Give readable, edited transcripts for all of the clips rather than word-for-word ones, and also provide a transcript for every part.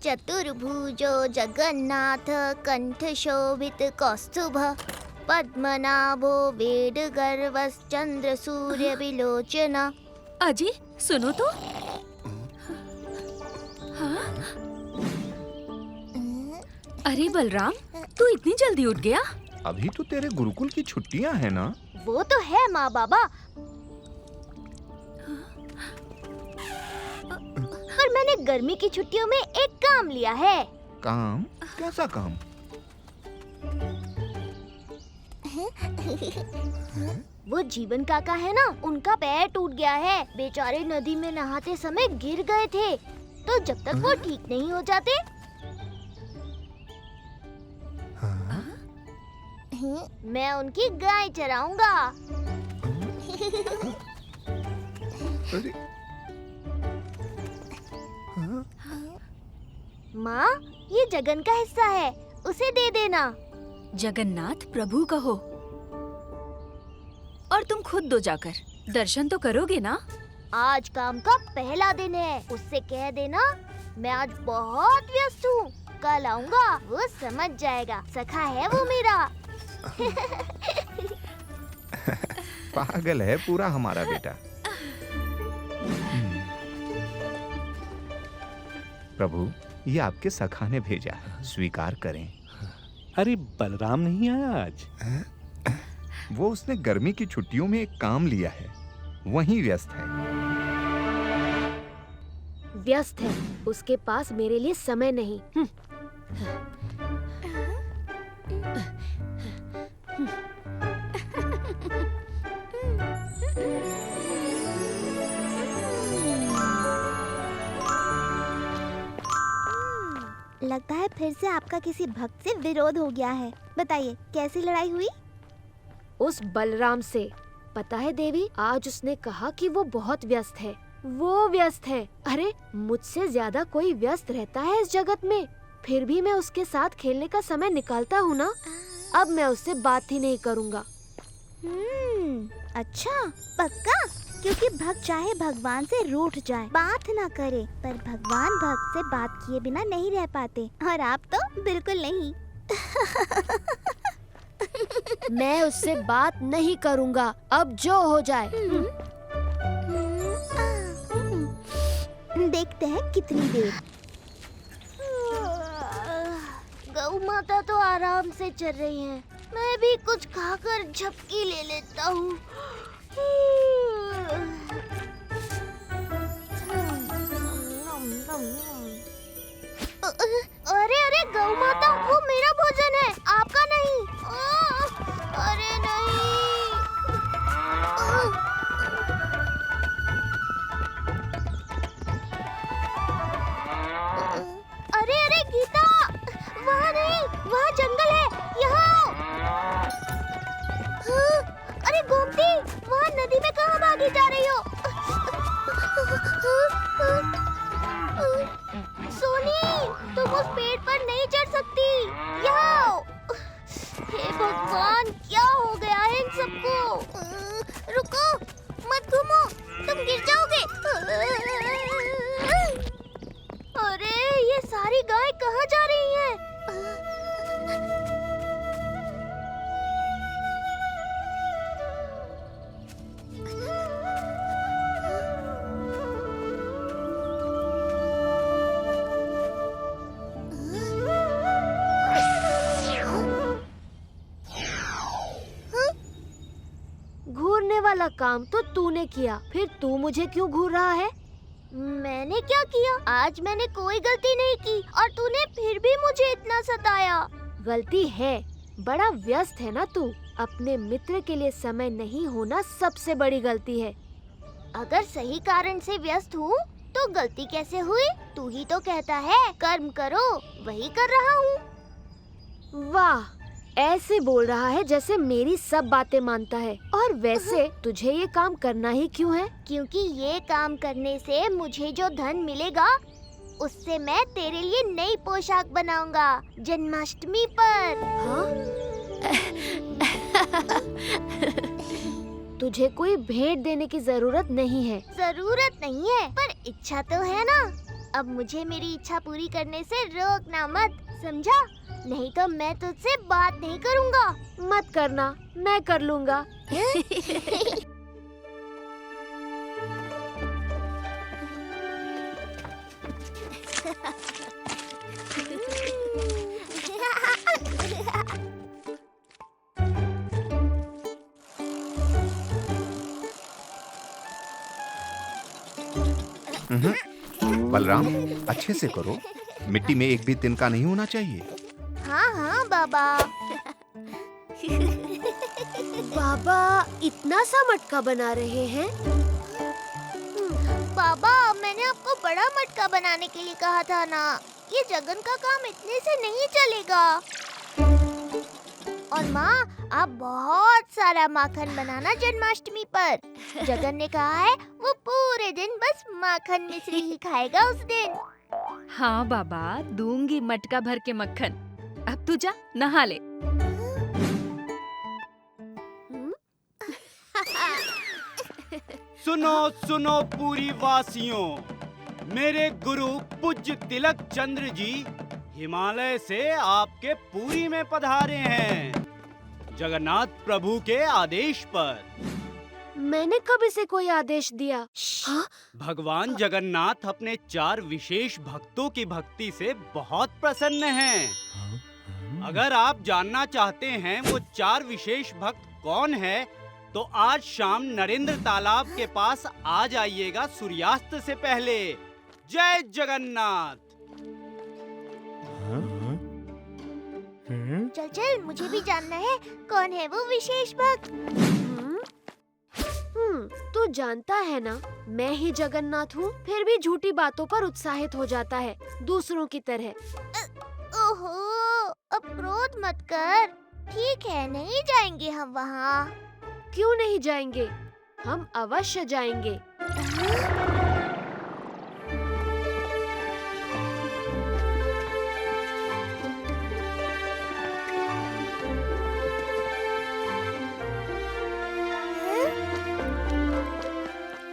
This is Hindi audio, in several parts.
चतुर्भुजो जगन्नाथ कंठ शोभित कौस्तुभ पद्मनाभो वेद गर्वश्चंद्र सूर्य विलोचन। अजी सुनो तो। हाँ? अरे बलराम, तू इतनी जल्दी उठ गया? अभी तो तेरे गुरुकुल की छुट्टियां हैं ना? वो तो है माँ बाबा, पर मैंने गर्मी की छुट्टियों में एक काम लिया है। काम? कैसा काम? वो जीवन काका है ना, उनका पैर टूट गया है। बेचारे नदी में नहाते समय गिर गए थे, तो जब तक वो ठीक नहीं हो जाते मैं उनकी गाय चराऊंगा। माँ, ये जगन का हिस्सा है, उसे दे देना। जगन्नाथ प्रभु कहो, और तुम खुद दो जाकर दर्शन तो करोगे ना? आज काम का पहला दिन है, उससे कह देना मैं आज बहुत व्यस्त हूँ, कल आऊँगा, वो समझ जाएगा। सखा है वो मेरा। पागल है पूरा हमारा बेटा। प्रभु, ये आपके सखा ने भेजा है, स्वीकार करें। अरे बलराम नहीं आया आज? वो उसने गर्मी की छुट्टियों में एक काम लिया है, वहीं व्यस्त है। व्यस्त है, उसके पास मेरे लिए समय नहीं। लगता है फिर से आपका किसी भक्त से विरोध हो गया है। बताइए कैसी लड़ाई हुई? उस बलराम से। पता है देवी, आज उसने कहा कि वो बहुत व्यस्त है। वो व्यस्त है। अरे मुझसे ज्यादा कोई व्यस्त रहता है इस जगत में, फिर भी मैं उसके साथ खेलने का समय निकालता हूँ ना। अब मैं उससे बात ही नहीं करूँगा। अच्छा, पक्का? क्योंकि भक्त चाहे भगवान से रूठ जाए, बात ना करे, पर भगवान भक्त से बात किए बिना नहीं रह पाते, और आप तो बिल्कुल नहीं। मैं उससे बात नहीं करूँगा, अब जो हो जाए। देखते हैं कितनी देर। गौ माता तो आराम से चल रही हैं, मैं भी कुछ खाकर झपकी ले लेता हूँ। अरे अरे गौ माता, वो मेरा भोजन है, आपका नहीं। अरे नहीं। अरे अरे गीता, वहाँ नहीं, वहाँ जंगल है, यहाँ। अरे गोमती, वहाँ नदी में कहाँ भागी जा रही हो? सोनी, तुम उस पेड़ पर नहीं चढ़ सकती, यहाँ आओ। हे भगवान, क्या हो गया है इन सबको? रुको, मत घूमो, तुम गिर जाओगे। अरे ये सारी गाय कहाँ जा रही हैं? घूरने वाला काम तो तूने किया, फिर तू मुझे क्यों घूर रहा है? मैंने क्या किया? आज मैंने कोई गलती नहीं की, और तूने फिर भी मुझे इतना सताया। गलती है, बड़ा व्यस्त है ना तू। अपने मित्र के लिए समय नहीं होना सबसे बड़ी गलती है। अगर सही कारण से व्यस्त हूँ तो गलती कैसे हुई? तू ही तो कहता है कर्म करो, वही कर रहा हूँ। वाह, ऐसे बोल रहा है जैसे मेरी सब बातें मानता है। और वैसे तुझे ये काम करना ही क्यों है? क्योंकि ये काम करने से मुझे जो धन मिलेगा, उससे मैं तेरे लिए नई पोशाक बनाऊंगा जन्माष्टमी पर। हाँ? तुझे कोई भेंट देने की जरूरत नहीं है। जरूरत नहीं है, पर इच्छा तो है ना। अब मुझे मेरी इच्छा पूरी करने से रोकना मत, समझा? नहीं तो मैं तुझसे बात नहीं करूँगा। मत करना, मैं कर लूँगा। बलराम, अच्छे से करो, मिट्टी में एक भी तिनका नहीं होना चाहिए। हाँ हाँ बाबा। बाबा इतना सा मटका बना रहे हैं? बाबा, मैंने आपको बड़ा मटका बनाने के लिए कहा था ना। ये जगन का काम इतने से नहीं चलेगा। और माँ, आप बहुत सारा माखन बनाना जन्माष्टमी पर। जगन ने कहा है वो पूरे दिन बस माखन मिश्री ही खाएगा उस दिन। हाँ बाबा, दूंगी मटका भर के मक्खन। अब तू जा नहा ले। सुनो सुनो पूरी वासियों, मेरे गुरु पूज्य तिलक चंद्र जी हिमालय से आपके पुरी में पधारे हैं, जगन्नाथ प्रभु के आदेश पर। मैंने कब इसे कोई आदेश दिया? हाँ? भगवान जगन्नाथ अपने 4 विशेष भक्तों की भक्ति से बहुत प्रसन्न हैं। अगर आप जानना चाहते हैं वो 4 विशेष भक्त कौन है, तो आज शाम नरेंद्र तालाब के पास आ जाइएगा सूर्यास्त से पहले। जय जगन्नाथ। चल चल, मुझे भी जानना है कौन है वो विशेष भक्त। तू जानता है ना, मैं ही जगन्नाथ हूँ, फिर भी झूठी बातों पर उत्साहित हो जाता है, दूसरों की तरह। ओहो, अब क्रोध मत कर। ठीक है, नहीं जाएंगे हम वहाँ। क्यों नहीं जाएंगे? हम अवश्य जाएंगे।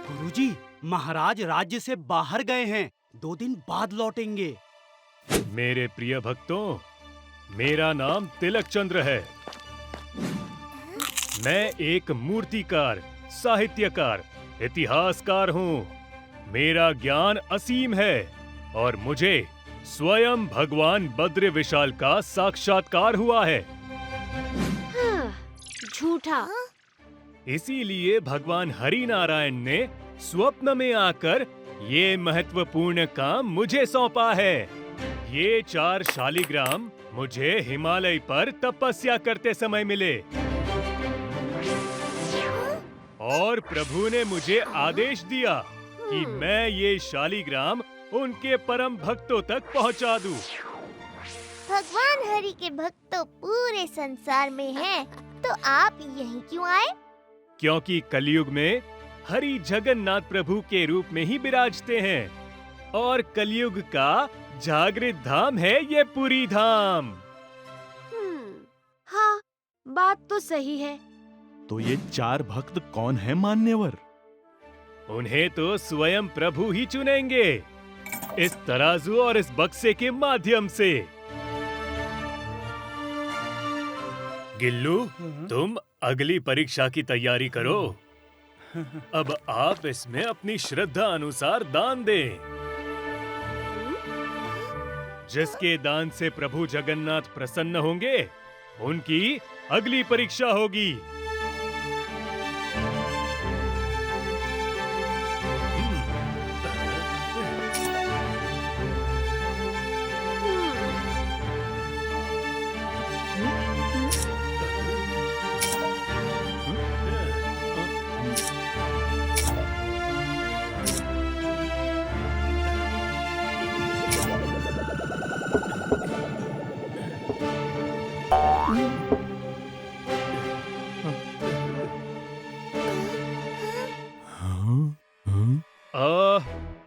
गुरुजी, महाराज राज्य से बाहर गए हैं, 2 दिन बाद लौटेंगे। मेरे प्रिय भक्तों, मेरा नाम तिलक चंद्र है। मैं एक मूर्तिकार, साहित्यकार, इतिहासकार हूँ। मेरा कान असीम है और मुझे स्वयं भगवान बद्र विशाल का साक्षात्कार हुआ है। हाँ, झूठा। इसीलिए भगवान हरि नारायण ने स्वप्न में आकर ये महत्वपूर्ण काम मुझे सौंपा है। ये 4 शालिग्राम मुझे हिमालय पर तपस्या करते समय मिले और प्रभु ने मुझे आदेश दिया कि मैं ये शालिग्राम उनके परम भक्तों तक पहुंचा दूं। भगवान हरि के भक्त तो पूरे संसार में हैं, तो आप यहीं क्यों आए? क्योंकि कलयुग में हरि जगन्नाथ प्रभु के रूप में ही विराजते हैं और कलयुग का जागृत धाम है ये पुरी धाम। हाँ, बात तो सही है। तो ये 4 भक्त कौन है मान्यवर? उन्हें तो स्वयं प्रभु ही चुनेंगे, इस तराजू और इस बक्से के माध्यम से। गिल्लू, तुम अगली परीक्षा की तैयारी करो। अब आप इसमें अपनी श्रद्धा अनुसार दान दें। जिसके दान से प्रभु जगन्नाथ प्रसन्न होंगे, उनकी अगली परीक्षा होगी।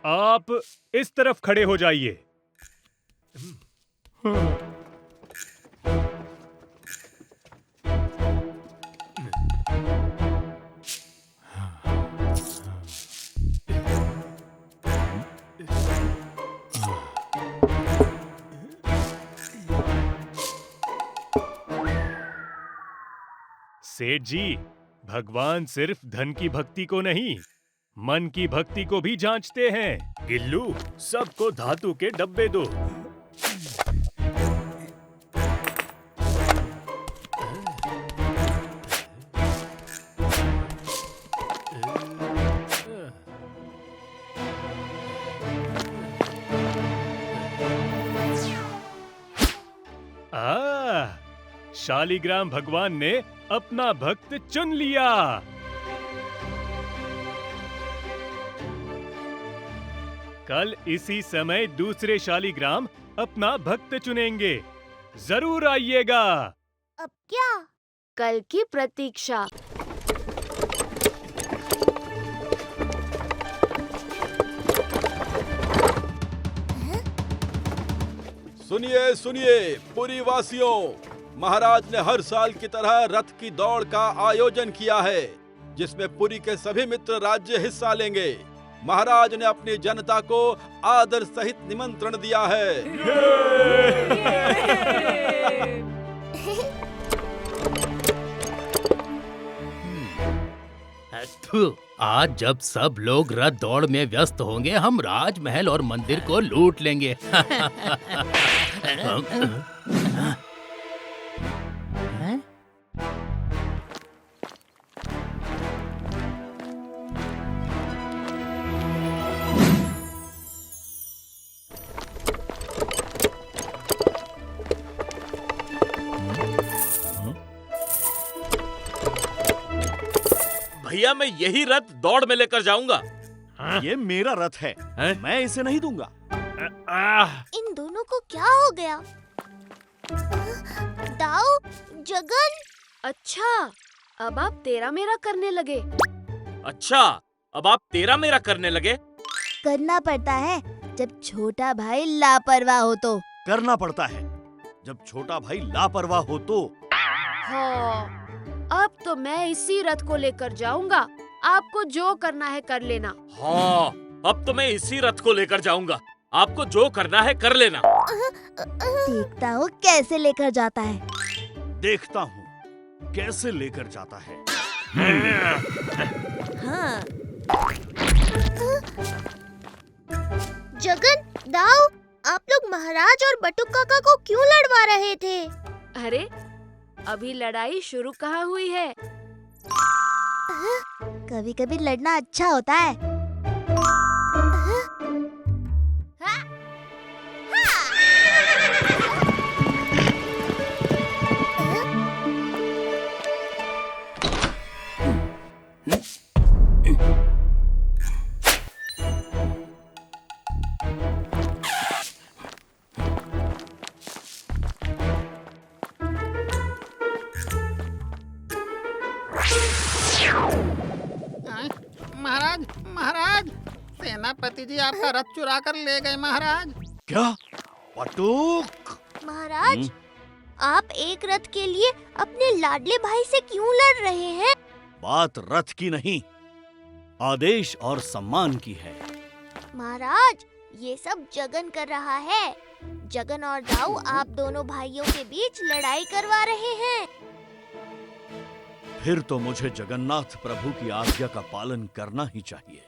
आप इस तरफ खड़े हो जाइए। सेठ जी, भगवान सिर्फ धन की भक्ति को नहीं, मन की भक्ति को भी जांचते हैं। गिल्लू, सबको धातु के डब्बे दो। शालिग्राम भगवान ने अपना भक्त चुन लिया। कल इसी समय दूसरे शालिग्राम अपना भक्त चुनेंगे। जरूर आइएगा। अब क्या? कल की प्रतीक्षा। सुनिए सुनिए पुरी वासियों, महाराज ने हर साल की तरह रथ की दौड़ का आयोजन किया है, जिसमें पुरी के सभी मित्र राज्य हिस्सा लेंगे। महाराज ने अपनी जनता को आदर सहित निमंत्रण दिया है। आज जब सब लोग रथ दौड़ में व्यस्त होंगे, हम राजमहल और मंदिर को लूट लेंगे। भैया, मैं यही रथ दौड़ में लेकर जाऊंगा। ये मेरा रथ है, मैं इसे नहीं दूंगा। इन दोनों को क्या हो गया? दाऊ, जगन। अच्छा, अब आप तेरा मेरा करने लगे। अच्छा, अब आप तेरा मेरा करने लगे। करना पड़ता है जब छोटा भाई लापरवाह हो तो। करना पड़ता है जब छोटा भाई लापरवाह हो तो। हाँ, अब तो मैं इसी रथ को लेकर जाऊंगा। आपको जो करना है कर लेना। हाँ, अब तो मैं इसी रथ को लेकर जाऊंगा। आपको जो करना है कर लेना। देखता हूँ कैसे लेकर जाता है। देखता हूँ कैसे लेकर जाता है। हाँ। जगन, दाऊ, आप लोग महाराज और बटुक काका को क्यों लड़वा रहे थे? अरे, अभी लड़ाई शुरू कहाँ हुई है। कभी कभी लड़ना अच्छा होता है। महाराज, महाराज, सेनापति जी आपका रथ चुरा कर ले गए महाराज। क्या? बटुक! महाराज, आप एक रथ के लिए अपने लाडले भाई से क्यों लड़ रहे हैं? बात रथ की नहीं, आदेश और सम्मान की है। महाराज, ये सब जगन कर रहा है। जगन और दाऊ आप दोनों भाइयों के बीच लड़ाई करवा रहे हैं। फिर तो मुझे जगन्नाथ प्रभु की आज्ञा का पालन करना ही चाहिए।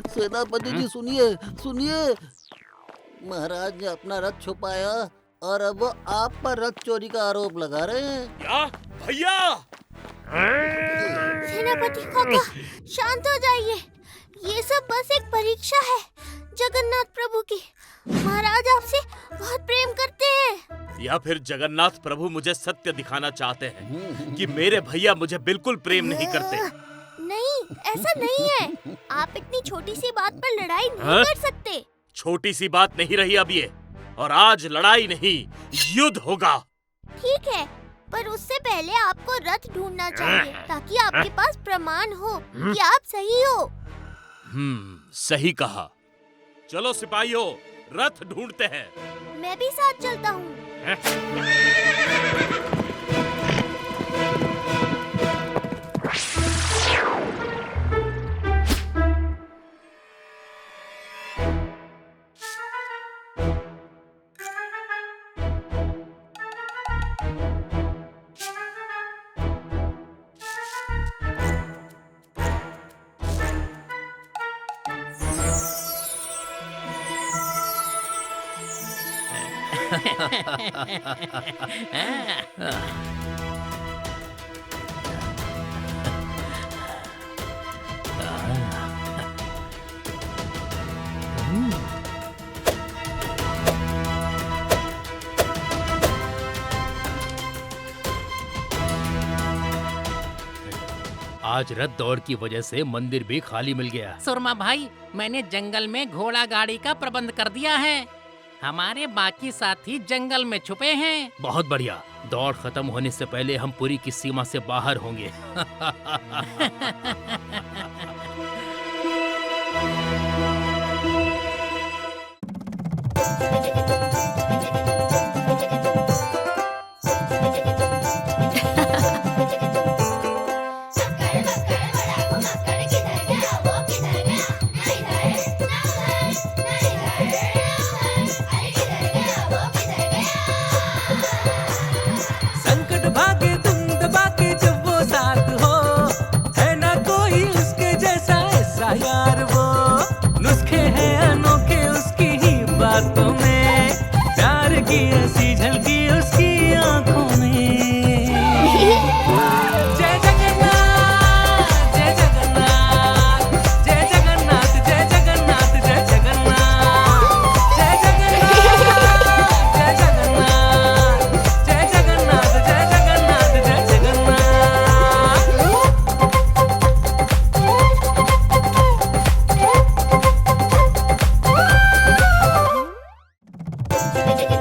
सेनापति जी सुनिए सुनिए, महाराज ने अपना रथ छुपाया और अब वो आप पर रथ चोरी का आरोप लगा रहे हैं। क्या भैया? सेनापति काका, शांत हो जाइए। ये सब बस एक परीक्षा है जगन्नाथ प्रभु की। महाराज आपसे बहुत प्रेम करते हैं। या फिर जगन्नाथ प्रभु मुझे सत्य दिखाना चाहते हैं कि मेरे भैया मुझे बिल्कुल प्रेम नहीं करते। नहीं, ऐसा नहीं है। आप इतनी छोटी सी बात पर लड़ाई नहीं कर सकते। छोटी सी बात नहीं रही अब ये। और आज लड़ाई नहीं, युद्ध होगा। ठीक है, पर उससे पहले आपको रथ ढूंढना चाहिए ताकि आपके पास प्रमाण हो कि आप सही हो। सही कहा। चलो सिपाहियों, रथ ढूंढते हैं। मैं भी साथ चलता हूँ। आज रथ दौड़ की वजह से मंदिर भी खाली मिल गया। सुरमा भाई, मैंने जंगल में घोड़ा गाड़ी का प्रबंध कर दिया है। हमारे बाकी साथी जंगल में छुपे हैं। बहुत बढ़िया। दौड़ खत्म होने से पहले हम पुरी की सीमा से बाहर होंगे। जय